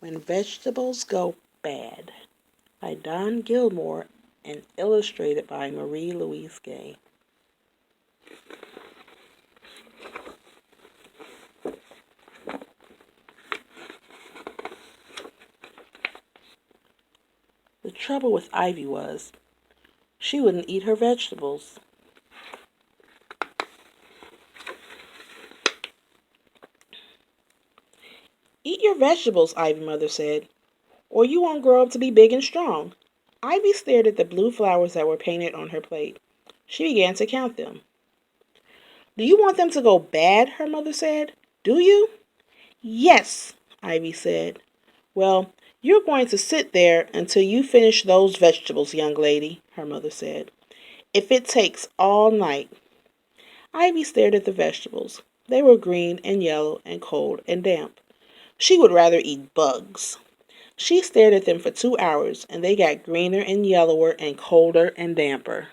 When Vegetables Go Bad by Don Gillmor and illustrated by Marie-Louise Gay. The trouble with Ivy was she wouldn't eat her vegetables. Eat your vegetables, Ivy mother said, or you won't grow up to be big and strong. Ivy stared at the blue flowers that were painted on her plate. She began to count them. Do you want them to go bad? Her mother said. Do you? Yes, Ivy said. Well, you're going to sit there until you finish those vegetables, young lady, her mother said. If it takes all night. Ivy stared at the vegetables. They were green and yellow and cold and damp. She would rather eat bugs. She stared at them for 2 hours, and they got greener and yellower and colder and damper.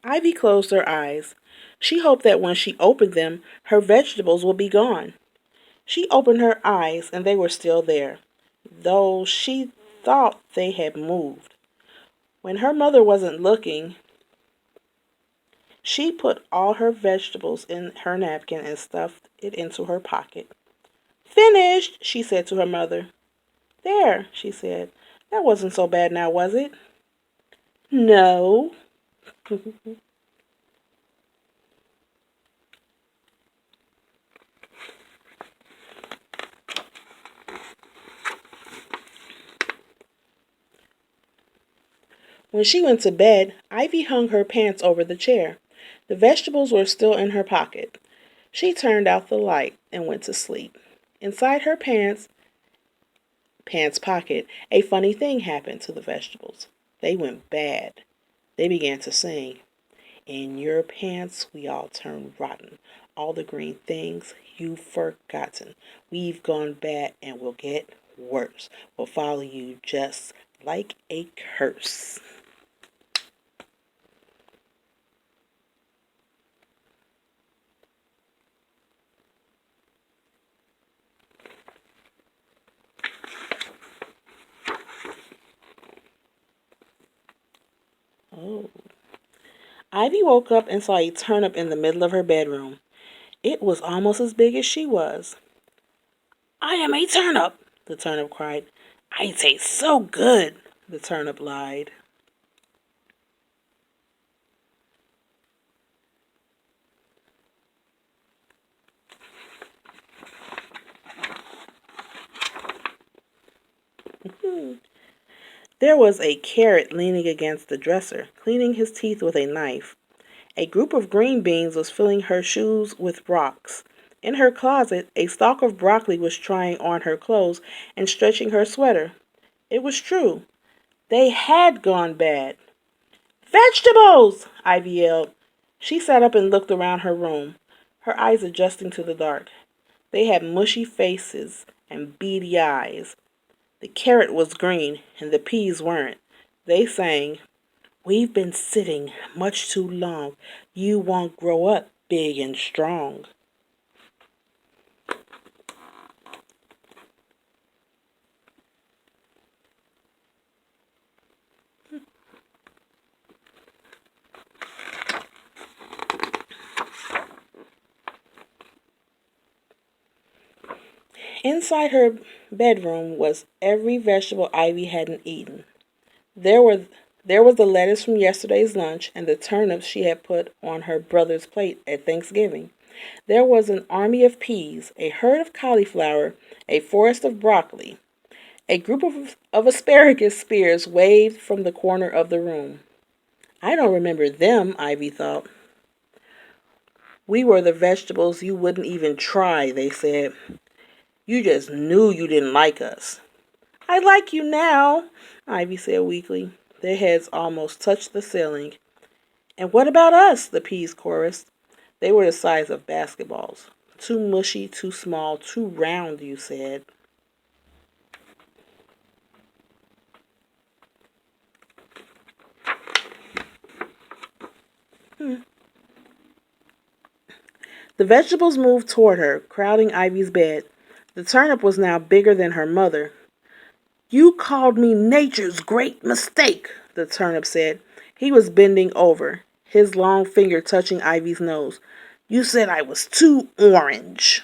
Ivy closed her eyes. She hoped that when she opened them, her vegetables would be gone. She opened her eyes, and they were still there, though she thought they had moved. When her mother wasn't looking, she put all her vegetables in her napkin and stuffed it into her pocket. Finished, she said to her mother. There, she said. That wasn't so bad now, was it? No. When she went to bed, Ivy hung her pants over the chair. The vegetables were still in her pocket. She turned out the light and went to sleep. Inside her pants pocket, a funny thing happened to the vegetables. They went bad. They began to sing. In your pants we all turn rotten. All the green things you've forgotten. We've gone bad and will get worse. We'll follow you just like a curse. Oh. Ivy woke up and saw a turnip in the middle of her bedroom. It was almost as big as she was. I am a turnip, the turnip cried. I taste so good, the turnip lied. There was a carrot leaning against the dresser, cleaning his teeth with a knife. A group of green beans was filling her shoes with rocks. In her closet, a stalk of broccoli was trying on her clothes and stretching her sweater. It was true. They had gone bad. Vegetables! Ivy yelled. She sat up and looked around her room, her eyes adjusting to the dark. They had mushy faces and beady eyes. The carrot was green, and the peas weren't. They sang, We've been sitting much too long. You won't grow up big and strong. Inside her bedroom was every vegetable Ivy hadn't eaten. There were there was the lettuce from yesterday's lunch and the turnips she had put on her brother's plate at Thanksgiving. There was an army of peas, a herd of cauliflower, a forest of broccoli. A group of asparagus spears waved from the corner of the room. I don't remember them, Ivy thought. We were the vegetables you wouldn't even try, they said. You just knew you didn't like us. I like you now, Ivy said weakly. Their heads almost touched the ceiling. And what about us? The peas chorused. They were the size of basketballs. Too mushy, too small, too round, you said. The vegetables moved toward her, crowding Ivy's bed. The turnip was now bigger than her mother. You called me nature's great mistake, the turnip said. He was bending over, his long finger touching Ivy's nose. You said I was too orange.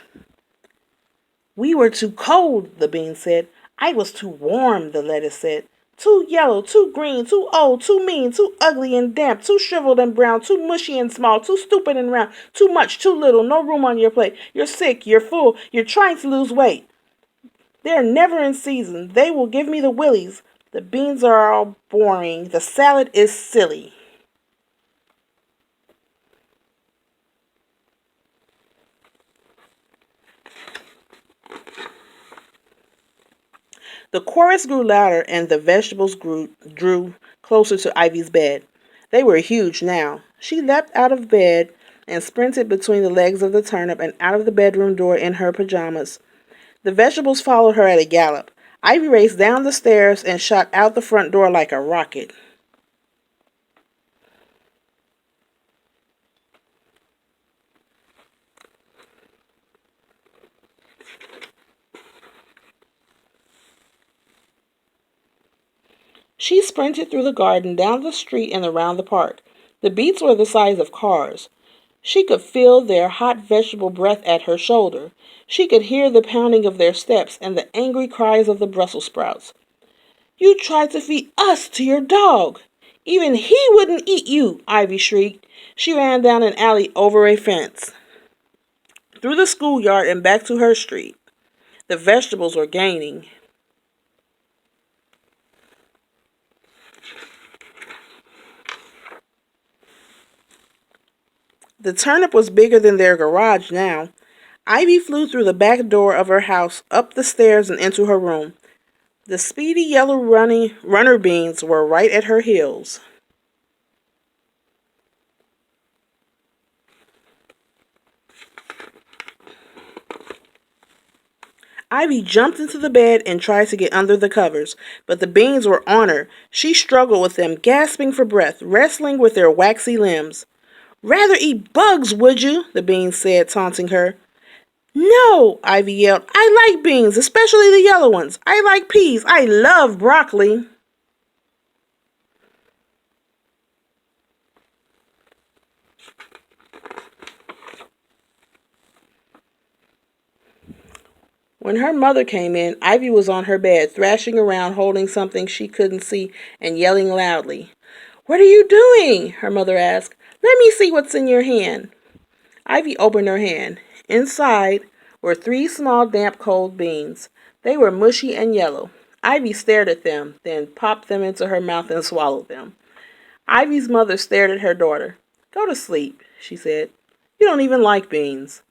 We were too cold, the bean said. I was too warm, the lettuce said. Too yellow, too green, too old, too mean, too ugly and damp, too shriveled and brown, too mushy and small, too stupid and round, too much, too little, no room on your plate. You're sick, you're full, you're trying to lose weight. They're never in season. They will give me the willies. The beans are all boring. The salad is silly. The chorus grew louder and the vegetables drew closer to Ivy's bed. They were huge now. She leapt out of bed and sprinted between the legs of the turnip and out of the bedroom door in her pajamas. The vegetables followed her at a gallop. Ivy raced down the stairs and shot out the front door like a rocket. She sprinted through the garden, down the street, and around the park. The beets were the size of cars. She could feel their hot vegetable breath at her shoulder. She could hear the pounding of their steps and the angry cries of the Brussels sprouts. You tried to feed us to your dog. Even he wouldn't eat you, Ivy shrieked. She ran down an alley over a fence, through the schoolyard and back to her street. The vegetables were gaining. The turnip was bigger than their garage now. Ivy flew through the back door of her house, up the stairs, and into her room. The speedy yellow runner beans were right at her heels. Ivy jumped into the bed and tried to get under the covers, but the beans were on her. She struggled with them, gasping for breath, wrestling with their waxy limbs. Rather eat bugs, would you? The beans said, taunting her. No, Ivy yelled. I like beans, especially the yellow ones. I like peas. I love broccoli. When her mother came in, Ivy was on her bed, thrashing around, holding something she couldn't see and yelling loudly. What are you doing? Her mother asked. Let me see what's in your hand. Ivy opened her hand. Inside were 3 small, damp, cold beans. They were mushy and yellow. Ivy stared at them, then popped them into her mouth and swallowed them. Ivy's mother stared at her daughter. Go to sleep, she said. You don't even like beans.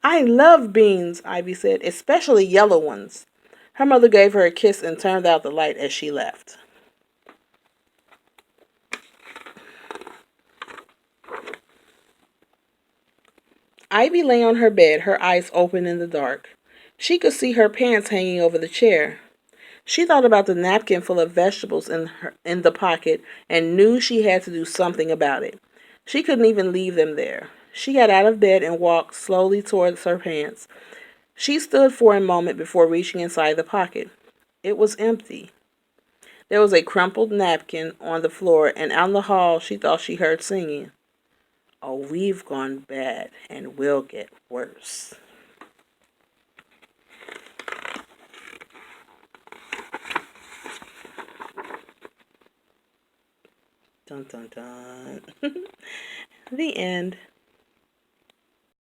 I love beans, Ivy said, especially yellow ones. Her mother gave her a kiss and turned out the light as she left. Ivy lay on her bed, her eyes open in the dark. She could see her pants hanging over the chair. She thought about the napkin full of vegetables in the pocket and knew she had to do something about it. She couldn't even leave them there. She got out of bed and walked slowly towards her pants. She stood for a moment before reaching inside the pocket. It was empty. There was a crumpled napkin on the floor, and out in the hall she thought she heard singing. Oh, we've gone bad and will get worse. Dun dun dun. The end.